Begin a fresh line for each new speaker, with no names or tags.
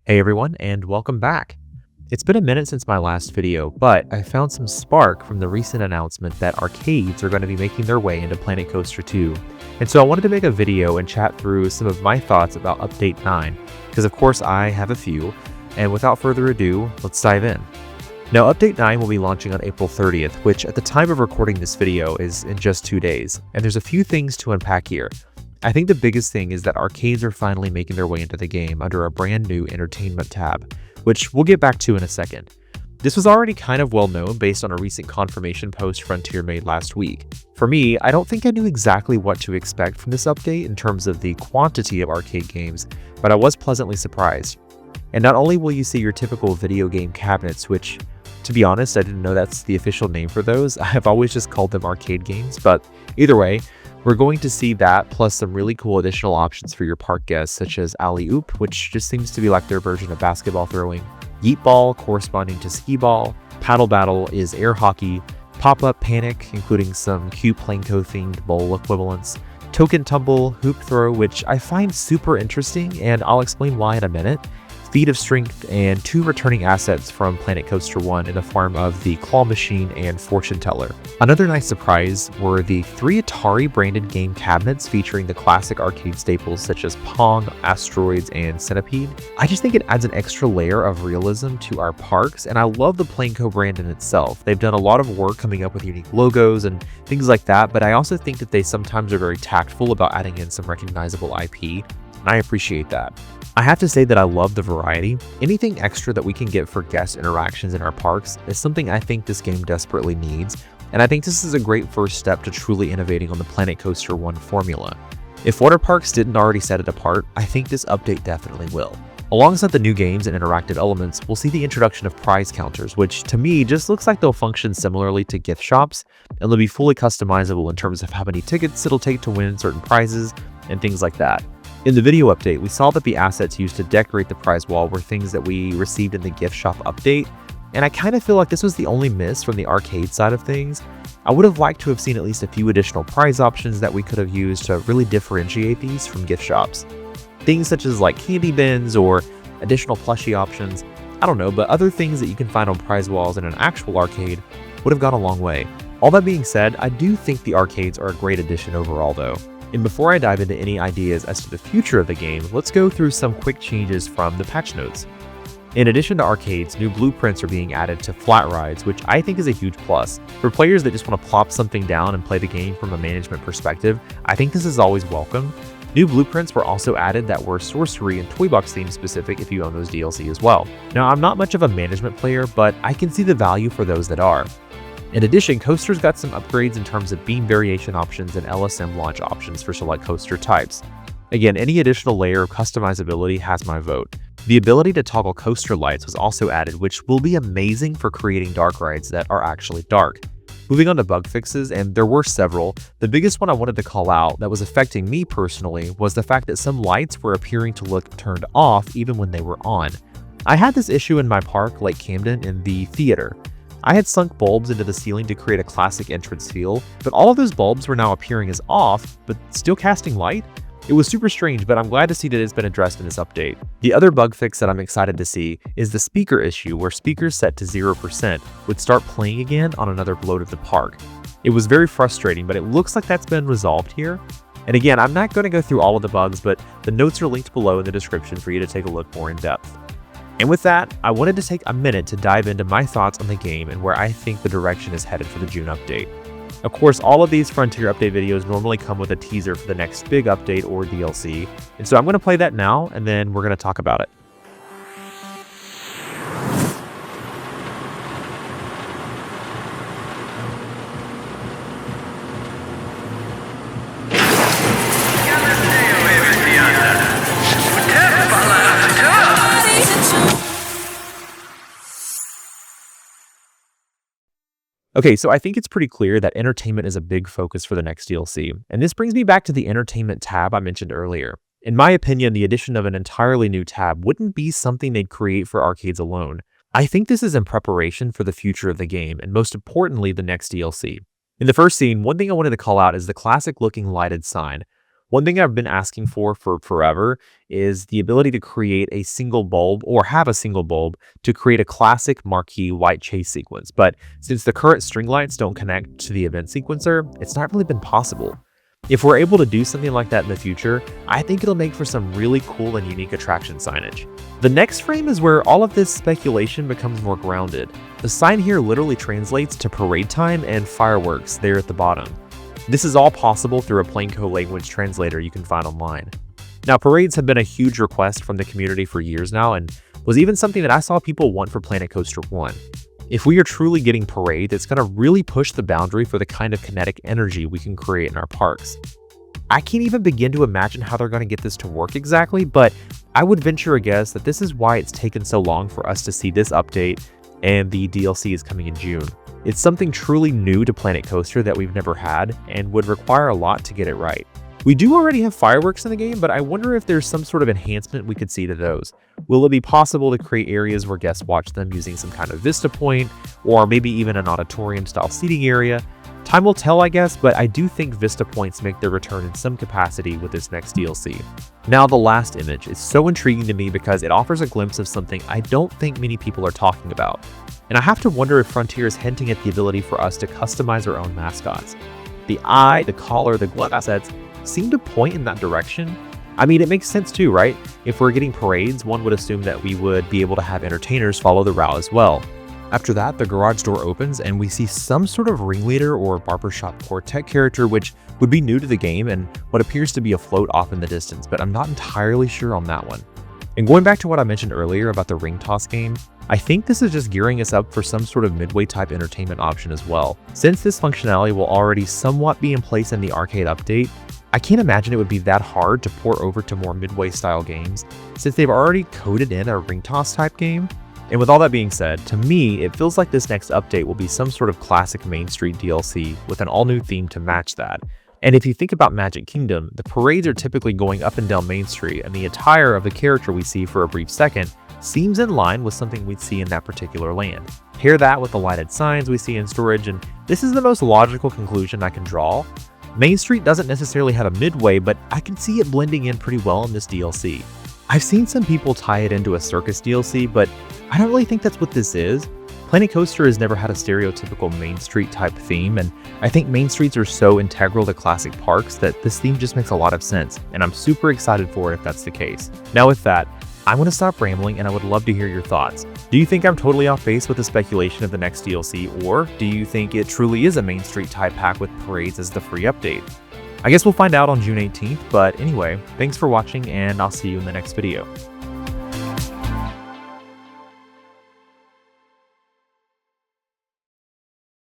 Hey everyone, and welcome back. It's been a minute since my last video, but I found some spark from the recent announcement that arcades are going to be making their way into Planet Coaster 2. And so I wanted to make a video and chat through some of my thoughts about Update 9, because of course I have a few, and without further ado, let's dive in. Now, Update 9 will be launching on April 30th, which at the time of recording this video is in just 2 days, and there's a few things to unpack here. I think the biggest thing is that arcades are finally making their way into the game under a brand new entertainment tab, which we'll get back to in a second. This was already kind of well known based on a recent confirmation post Frontier made last week. For me, I don't think I knew exactly what to expect from this update in terms of the quantity of arcade games, but I was pleasantly surprised. And not only will you see your typical video game cabinets, which, to be honest, I didn't know that's the official name for those. I've always just called them arcade games, but either way, we're going to see that plus some really cool additional options for your park guests, such as Alley Oop, which just seems to be like their version of basketball throwing, Yeet Ball corresponding to Skee Ball, Paddle Battle is air hockey, Pop-Up Panic, including some cute Planko themed bowl equivalents, Token Tumble, Hoop Throw, which I find super interesting, and I'll explain why in a minute, Feat of Strength, and 2 returning assets from Planet Coaster 1 in the form of the Claw Machine and Fortune Teller. Another nice surprise were the 3 Atari branded game cabinets featuring the classic arcade staples such as Pong, Asteroids, and Centipede. I just think it adds an extra layer of realism to our parks, and I love the Planko brand in itself. They've done a lot of work coming up with unique logos and things like that, but I also think that they sometimes are very tactful about adding in some recognizable IP, and I appreciate that. I have to say that I love the variety. Anything extra that we can get for guest interactions in our parks is something I think this game desperately needs, and I think this is a great first step to truly innovating on the Planet Coaster 1 formula. If water parks didn't already set it apart, I think this update definitely will. Alongside the new games and interactive elements, we'll see the introduction of prize counters, which to me just looks like they'll function similarly to gift shops, and they'll be fully customizable in terms of how many tickets it'll take to win certain prizes and things like that. In the video update, we saw that the assets used to decorate the prize wall were things that we received in the gift shop update, and I kind of feel like this was the only miss from the arcade side of things. I would have liked to have seen at least a few additional prize options that we could have used to really differentiate these from gift shops. Things such as like candy bins or additional plushie options, I don't know, but other things that you can find on prize walls in an actual arcade would have gone a long way. All that being said, I do think the arcades are a great addition overall though. And before I dive into any ideas as to the future of the game, let's go through some quick changes from the patch notes. In addition to arcades, new blueprints are being added to flat rides, which I think is a huge plus. For players that just want to plop something down and play the game from a management perspective, I think this is always welcome. New blueprints were also added that were sorcery and toy box theme specific if you own those DLC as well. Now, I'm not much of a management player, but I can see the value for those that are. In addition, coasters got some upgrades in terms of beam variation options and LSM launch options for select coaster types. Again, any additional layer of customizability has my vote. The ability to toggle coaster lights was also added, which will be amazing for creating dark rides that are actually dark. Moving on to bug fixes, and there were several, the biggest one I wanted to call out that was affecting me personally was the fact that some lights were appearing to look turned off even when they were on. I had this issue in my park, Lake Camden, in the theater. I had sunk bulbs into the ceiling to create a classic entrance feel, but all of those bulbs were now appearing as off, but still casting light? It was super strange, but I'm glad to see that it's been addressed in this update. The other bug fix that I'm excited to see is the speaker issue where speakers set to 0% would start playing again on another load of the park. It was very frustrating, but it looks like that's been resolved here. And again, I'm not going to go through all of the bugs, but the notes are linked below in the description for you to take a look more in depth. And with that, I wanted to take a minute to dive into my thoughts on the game and where I think the direction is headed for the June update. Of course, all of these Frontier update videos normally come with a teaser for the next big update or DLC, and so I'm going to play that now, and then we're going to talk about it. Okay, so I think it's pretty clear that entertainment is a big focus for the next DLC, and this brings me back to the entertainment tab I mentioned earlier. In my opinion, the addition of an entirely new tab wouldn't be something they'd create for arcades alone. I think this is in preparation for the future of the game, and most importantly, the next DLC. In the first scene, one thing I wanted to call out is the classic looking lighted sign. One thing I've been asking for forever is the ability to create a single bulb or have a single bulb to create a classic marquee white chase sequence. But since the current string lights don't connect to the event sequencer, it's not really been possible. If we're able to do something like that in the future, I think it'll make for some really cool and unique attraction signage. The next frame is where all of this speculation becomes more grounded. The sign here literally translates to parade time and fireworks there at the bottom. This is all possible through a Planco language translator you can find online. Now, parades have been a huge request from the community for years now, and was even something that I saw people want for Planet Coaster 1. If we are truly getting parades, it's going to really push the boundary for the kind of kinetic energy we can create in our parks. I can't even begin to imagine how they're going to get this to work exactly, but I would venture a guess that this is why it's taken so long for us to see this update, and the DLC is coming in June. It's something truly new to Planet Coaster that we've never had and would require a lot to get it right. We do already have fireworks in the game, but I wonder if there's some sort of enhancement we could see to those. Will it be possible to create areas where guests watch them using some kind of vista point, or maybe even an auditorium style seating area? Time will tell, I guess, but I do think vista points make their return in some capacity with this next DLC. Now, the last image is so intriguing to me because it offers a glimpse of something I don't think many people are talking about. And I have to wonder if Frontier is hinting at the ability for us to customize our own mascots. The eye, the collar, the glove assets seem to point in that direction. I mean, it makes sense too, right? If we're getting parades, one would assume that we would be able to have entertainers follow the route as well. After that, the garage door opens and we see some sort of ringleader or barbershop quartet character, which would be new to the game and what appears to be a float off in the distance, but I'm not entirely sure on that one. And going back to what I mentioned earlier about the ring toss game, I think this is just gearing us up for some sort of midway type entertainment option as well. Since this functionality will already somewhat be in place in the arcade update, I can't imagine it would be that hard to port over to more midway style games, since they've already coded in a ring toss type game. And with all that being said, to me, it feels like this next update will be some sort of classic Main Street DLC with an all-new theme to match that. And if you think about Magic Kingdom, the parades are typically going up and down Main Street, and the attire of the character we see for a brief second seems in line with something we'd see in that particular land. Pair that with the lighted signs we see in storage, and this is the most logical conclusion I can draw. Main Street doesn't necessarily have a midway, but I can see it blending in pretty well in this DLC. I've seen some people tie it into a circus DLC, but I don't really think that's what this is. Planet Coaster has never had a stereotypical Main Street type theme, and I think Main Streets are so integral to classic parks that this theme just makes a lot of sense, and I'm super excited for it if that's the case. Now with that, I'm going to stop rambling and I would love to hear your thoughts. Do you think I'm totally off base with the speculation of the next DLC, or do you think it truly is a Main Street type pack with parades as the free update? I guess we'll find out on June 18th, but anyway, thanks for watching and I'll see you in the next video.